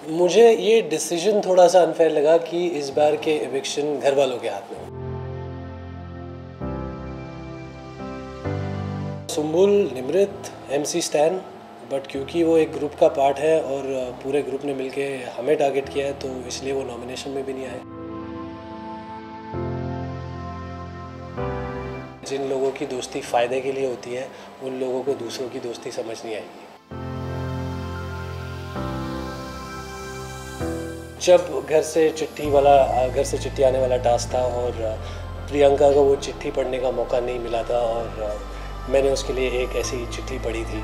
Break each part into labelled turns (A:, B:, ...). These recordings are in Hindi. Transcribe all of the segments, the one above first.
A: मुझे ये डिसीजन थोड़ा सा अनफेयर लगा कि इस बार के एविक्शन घर वालों के हाथ में हो। Sumbul, Nimrit, MC stand, but क्योंकि वो एक ग्रुप का पार्ट है और पूरे ग्रुप ने मिलके हमें टारगेट किया है तो इसलिए वो नॉमिनेशन में भी नहीं आए। जिन लोगों की दोस्ती फ़ायदे के लिए होती है उन लोगों को दूसरों की दोस्ती समझ नहीं आएगी। जब घर से चिट्ठी आने वाला टास्क था और प्रियंका को वो चिट्ठी पढ़ने का मौका नहीं मिला था और मैंने उसके लिए एक ऐसी चिट्ठी पढ़ी थी,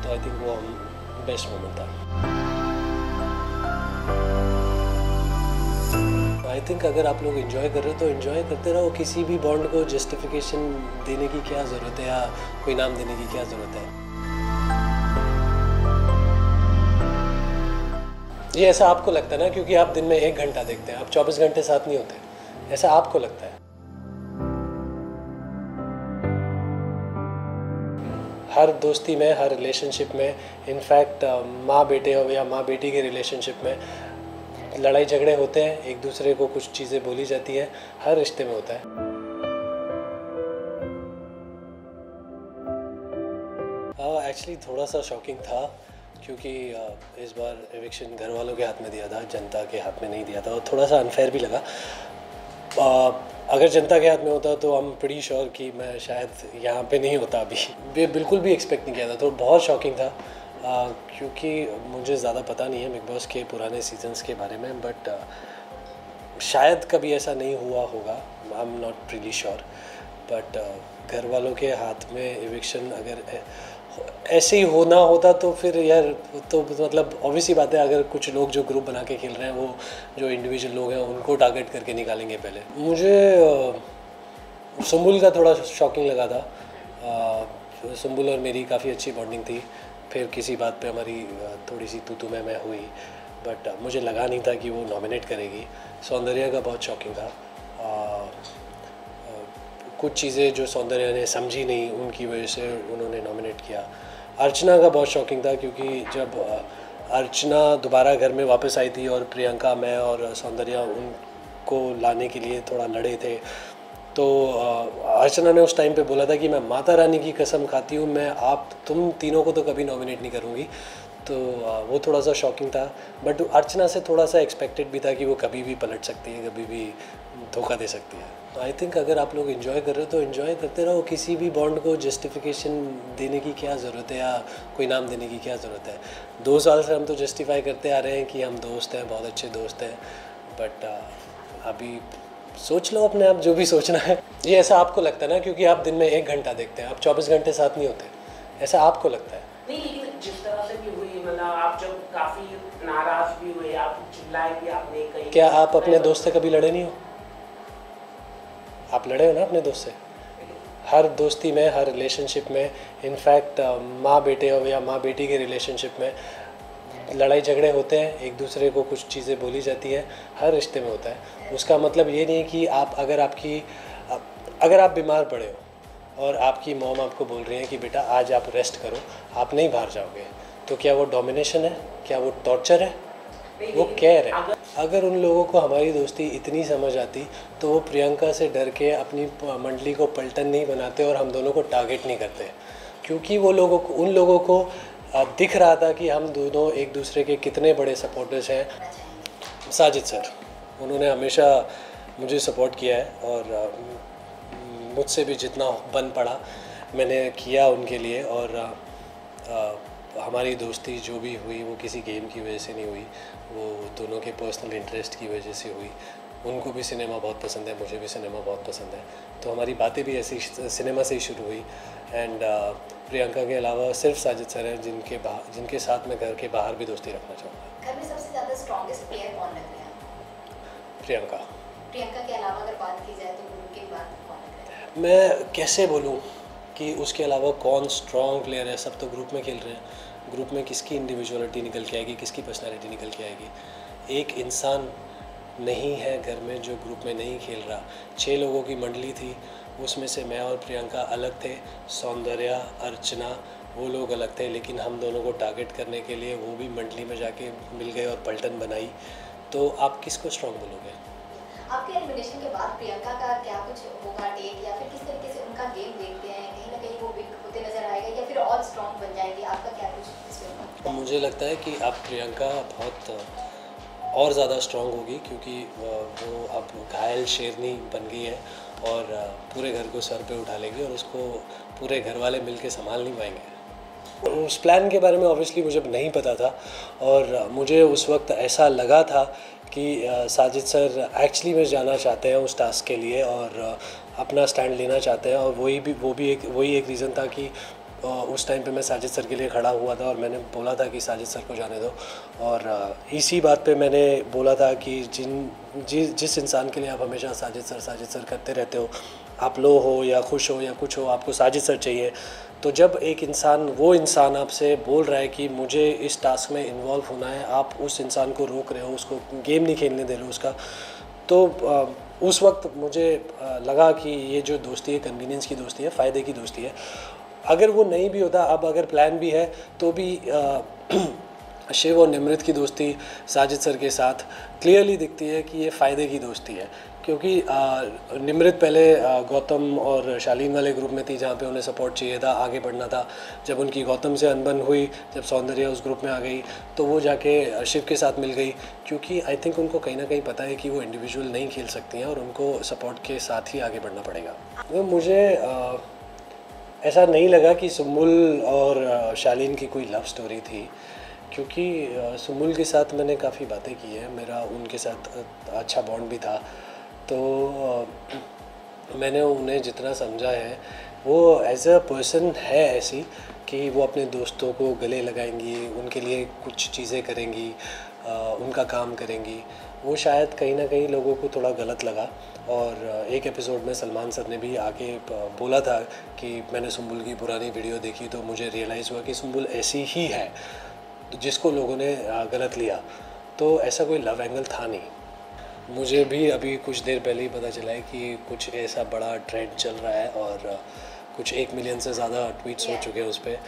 A: तो आई थिंक वो बेस्ट मोमेंट था। आई थिंक अगर आप लोग एंजॉय कर रहे हो तो एंजॉय करते रहो। किसी भी बॉन्ड को जस्टिफिकेशन देने की क्या ज़रूरत है या कोई नाम देने की क्या ज़रूरत है। ये ऐसा आपको लगता है ना, क्योंकि आप दिन में 1 घंटा देखते हैं, आप 24 घंटे साथ नहीं होते, ऐसा आपको लगता है। हर दोस्ती में, हर रिलेशनशिप में, इनफैक्ट माँ बेटे हो या माँ बेटी के रिलेशनशिप में लड़ाई झगड़े होते हैं, एक दूसरे को कुछ चीज़ें बोली जाती हैं, हर रिश्ते में होता है। एक्चुअली थोड़ा सा शॉकिंग था क्योंकि इस बार एविक्शन घर वालों के हाथ में दिया था, जनता के हाथ में नहीं दिया था और थोड़ा सा अनफेयर भी लगा। अगर जनता के हाथ में होता तो आई एम प्रीटी श्योर कि मैं शायद यहाँ पे नहीं होता अभी। बिल्कुल भी एक्सपेक्ट नहीं किया था, तो बहुत शॉकिंग था क्योंकि मुझे ज़्यादा पता नहीं है बिग बॉस के पुराने सीजन्स के बारे में, बट शायद कभी ऐसा नहीं हुआ होगा, I am not pretty sure. But घर वालों के हाथ में एविक्शन अगर ऐसे ही होना होता तो फिर यार तो मतलब ऑब्वियसली बात है, अगर कुछ लोग जो ग्रुप बना के खेल रहे हैं वो जो इंडिविजुअल लोग हैं उनको टारगेट करके निकालेंगे पहले। मुझे सुम्बुल का थोड़ा शॉकिंग लगा था। सुम्बुल और मेरी काफ़ी अच्छी बॉन्डिंग थी, फिर किसी बात पे हमारी थोड़ी सी तू मैं हुई, बट मुझे लगा नहीं था कि वो नॉमिनेट करेगी। सौंदर्या का बहुत शॉकिंग था। कुछ चीज़ें जो सौंदर्या ने समझी नहीं उनकी वजह से उन्होंने नॉमिनेट किया। अर्चना का बहुत शॉकिंग था क्योंकि जब अर्चना दोबारा घर में वापस आई थी और प्रियंका, मैं और सौंदर्या उनको लाने के लिए थोड़ा लड़े थे, तो अर्चना ने उस टाइम पे बोला था कि मैं माता रानी की कसम खाती हूँ, मैं तुम तीनों को तो कभी नॉमिनेट नहीं करूँगी। तो वो थोड़ा सा शॉकिंग था, बट अर्चना से थोड़ा सा एक्सपेक्टेड भी था कि वो कभी भी पलट सकती है, कभी भी धोखा दे सकती है। आई थिंक अगर आप लोग एंजॉय कर रहे हो तो एंजॉय करते रहो। किसी भी बॉन्ड को जस्टिफिकेशन देने की क्या ज़रूरत है या कोई नाम देने की क्या ज़रूरत है। 2 साल से हम तो जस्टिफाई करते आ रहे हैं कि हम दोस्त हैं, बहुत अच्छे दोस्त हैं, बट अभी सोच लो अपने आप जो भी सोचना है। ये ऐसा आपको लगता है ना, क्योंकि आप दिन में 1 घंटा देखते हैं, आप 24 घंटे साथ नहीं होते, ऐसा आपको लगता है।
B: नहीं, लेकिन जिस तरह से भी हुई, मतलब आप जब काफ़ी नाराज़ भी हुए, आप चिल्लाए भी आपने कहीं।
A: क्या आप अपने दोस्त से कभी लड़े नहीं हो? आप लड़े हो ना अपने दोस्त से। हर दोस्ती में, हर रिलेशनशिप में, इनफैक्ट माँ बेटे हो या माँ बेटी के रिलेशनशिप में लड़ाई झगड़े होते हैं, एक दूसरे को कुछ चीज़ें बोली जाती हैं, हर रिश्ते में होता है। उसका मतलब ये नहीं है कि अगर आप बीमार पड़े हो और आपकी मॉम आपको बोल रही है कि बेटा आज आप रेस्ट करो, आप नहीं बाहर जाओगे, तो क्या वो डोमिनेशन है? क्या वो टॉर्चर है? वो केयर है। अगर उन लोगों को हमारी दोस्ती इतनी समझ आती तो वो प्रियंका से डर के अपनी मंडली को पलटन नहीं बनाते और हम दोनों को टारगेट नहीं करते, क्योंकि उन लोगों को दिख रहा था कि हम दोनों एक दूसरे के कितने बड़े सपोर्टर्स हैं। साजिद सर, उन्होंने हमेशा मुझे सपोर्ट किया है और मुझसे भी जितना बन पड़ा मैंने किया उनके लिए, और हमारी दोस्ती जो भी हुई वो किसी गेम की वजह से नहीं हुई, वो दोनों के पर्सनल इंटरेस्ट की वजह से हुई। उनको भी सिनेमा बहुत पसंद है, मुझे भी सिनेमा बहुत पसंद है, तो हमारी बातें भी ऐसी सिनेमा से ही शुरू हुई। एंड प्रियंका के अलावा सिर्फ साजिद सर हैं जिनके साथ मैं घर के बाहर भी दोस्ती रखना चाहूँगा।
C: घर में सबसे ज़्यादा स्ट्रॉन्गेस्ट प्लेयर कौन लग रहा है? प्रियंका के अलावा अगर बात की जाए तो ग्रुप के बाद कौन लग रहा है?
A: मैं कैसे बोलूँ कि उसके अलावा कौन स्ट्रॉन्ग प्लेयर है? सब तो ग्रुप में खेल रहे हैं। ग्रुप में किसकी इंडिविजुअलिटी निकल के आएगी, किसकी पर्सनैलिटी निकल के आएगी? एक इंसान नहीं है घर में जो ग्रुप में नहीं खेल रहा। 6 लोगों की मंडली थी, उसमें से मैं और प्रियंका अलग थे, सौंदर्या, अर्चना, वो लोग अलग थे, लेकिन हम दोनों को टारगेट करने के लिए वो भी मंडली में जाके मिल गए और पलटन बनाई। तो आप किसको स्ट्रॉन्ग बोलोगे?
C: आपके एलिमिनेशन के बाद प्रियंका का क्या कुछ होगा टेक, या फिर किस तरीके से उनका गेम देखते हैं, कहीं ना कहीं वो वीक होते नजर आएगा या फिर और स्ट्रॉन्ग बन जाएगी? आपका क्या कुछ इसमें?
A: मुझे लगता है कि अब प्रियंका बहुत और ज़्यादा स्ट्रॉन्ग होगी, क्योंकि वो अब घायल शेरनी बन गई है और पूरे घर को सर पे उठा लेगी और उसको पूरे घर वाले मिल के संभाल नहीं पाएंगे। उस प्लान के बारे में ऑब्वियसली मुझे नहीं पता था, और मुझे उस वक्त ऐसा लगा था कि साजिद सर एक्चुअली में जाना चाहते हैं उस टास्क के लिए और अपना स्टैंड लेना चाहते हैं, और वही एक रीज़न था कि उस टाइम पे मैं साजिद सर के लिए खड़ा हुआ था और मैंने बोला था कि साजिद सर को जाने दो। और इसी बात पे मैंने बोला था कि जिस इंसान के लिए आप हमेशा साजिद सर करते रहते हो, आप लो हो या खुश हो या कुछ हो, आपको साजिद सर चाहिए। तो जब एक वो इंसान आपसे बोल रहा है कि मुझे इस टास्क में इन्वॉल्व होना है, आप उस इंसान को रोक रहे हो, उसको गेम नहीं खेलने दे रहे हो उसका, तो उस वक्त मुझे लगा कि ये जो दोस्ती है कन्वीनियंस की दोस्ती है, फ़ायदे की दोस्ती है। अगर वो नहीं भी होता, अब अगर प्लान भी है तो भी शिव और निमृत की दोस्ती साजिद सर के साथ क्लियरली दिखती है कि ये फ़ायदे की दोस्ती है, क्योंकि निमृत पहले गौतम और शालीन वाले ग्रुप में थी जहाँ पे उन्हें सपोर्ट चाहिए था, आगे बढ़ना था। जब उनकी गौतम से अनबन हुई, जब सौंदर्या उस ग्रुप में आ गई, तो वो जाके शिव के साथ मिल गई, क्योंकि आई थिंक उनको कहीं ना कहीं पता है कि वो इंडिविजुअल नहीं खेल सकती हैं और उनको सपोर्ट के साथ ही आगे बढ़ना पड़ेगा। तो मुझे ऐसा नहीं लगा कि सुम्बुल और शालीन की कोई लव स्टोरी थी, क्योंकि सुम्बुल के साथ मैंने काफ़ी बातें की हैं, मेरा उनके साथ अच्छा बॉन्ड भी था। तो मैंने उन्हें जितना समझा है, वो एज अ पर्सन है ऐसी कि वो अपने दोस्तों को गले लगाएंगी, उनके लिए कुछ चीज़ें करेंगी, उनका काम करेंगी। वो शायद कहीं ना कहीं लोगों को थोड़ा गलत लगा, और एक एपिसोड में सलमान सर ने भी आके बोला था कि मैंने सुम्बुल की पुरानी वीडियो देखी तो मुझे रियलाइज़ हुआ कि सुम्बुल ऐसी ही है, जिसको लोगों ने गलत लिया। तो ऐसा कोई लव एंगल था नहीं। मुझे भी अभी कुछ देर पहले ही पता चला है कि कुछ ऐसा बड़ा ट्रेंड चल रहा है और कुछ 1 मिलियन से ज़्यादा ट्वीट्स हो चुके हैं उस पर,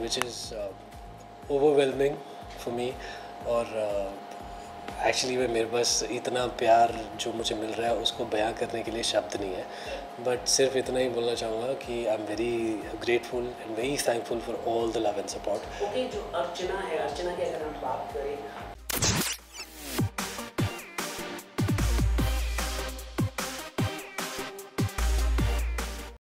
A: which is overwhelming for me. और एक्चुअली में मेरे पास इतना प्यार जो मुझे मिल रहा है उसको बयां करने के लिए शब्द नहीं है, बट सिर्फ इतना ही बोलना चाहूँगा कि I am very grateful and very thankful for all the love and support.
B: Okay, जो अर्चना है, अर्चना की अगर हम बात करें